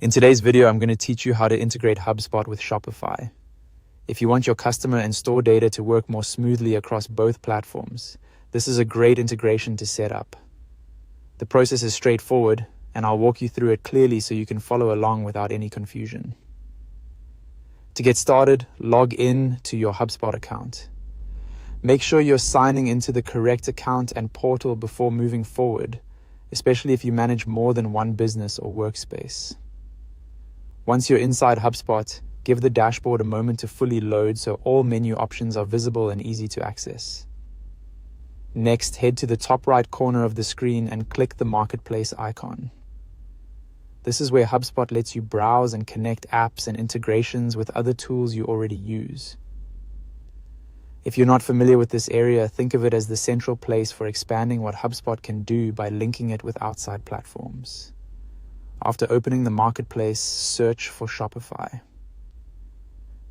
In today's video, I'm going to teach you how to integrate HubSpot with Shopify. If you want your customer and store data to work more smoothly across both platforms, this is a great integration to set up. The process is straightforward, and I'll walk you through it clearly so you can follow along without any confusion. To get started, log in to your HubSpot account. Make sure you're signing into the correct account and portal before moving forward, especially if you manage more than one business or workspace. Once you're inside HubSpot, give the dashboard a moment to fully load so all menu options are visible and easy to access. Next, head to the top right corner of the screen and click the Marketplace icon. This is where HubSpot lets you browse and connect apps and integrations with other tools you already use. If you're not familiar with this area, think of it as the central place for expanding what HubSpot can do by linking it with outside platforms. After opening the Marketplace, search for Shopify.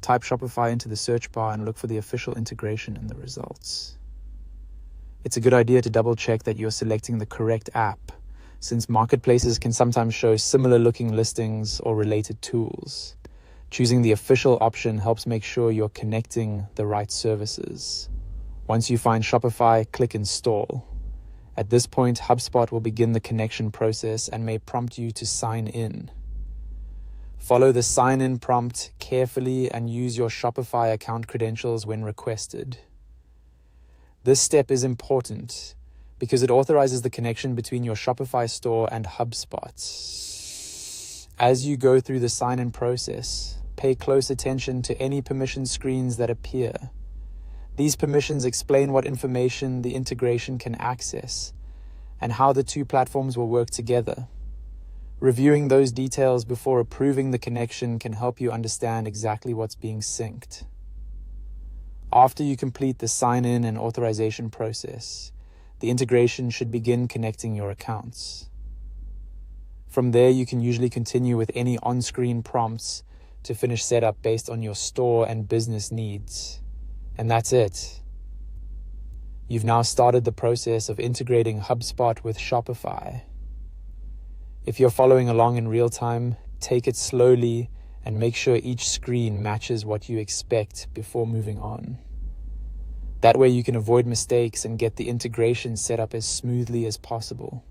Type Shopify into the search bar and look for the official integration in the results. It's a good idea to double-check that you're selecting the correct app, since marketplaces can sometimes show similar-looking listings or related tools. Choosing the official option helps make sure you're connecting the right services. Once you find Shopify, click Install. At this point, HubSpot will begin the connection process and may prompt you to sign in. Follow the sign-in prompt carefully and use your Shopify account credentials when requested. This step is important because it authorizes the connection between your Shopify store and HubSpot. As you go through the sign-in process, pay close attention to any permission screens that appear. These permissions explain what information the integration can access and how the two platforms will work together. Reviewing those details before approving the connection can help you understand exactly what's being synced. After you complete the sign-in and authorization process, the integration should begin connecting your accounts. From there, you can usually continue with any on-screen prompts to finish setup based on your store and business needs. And that's it. You've now started the process of integrating HubSpot with Shopify. If you're following along in real time, take it slowly and make sure each screen matches what you expect before moving on. That way you can avoid mistakes and get the integration set up as smoothly as possible.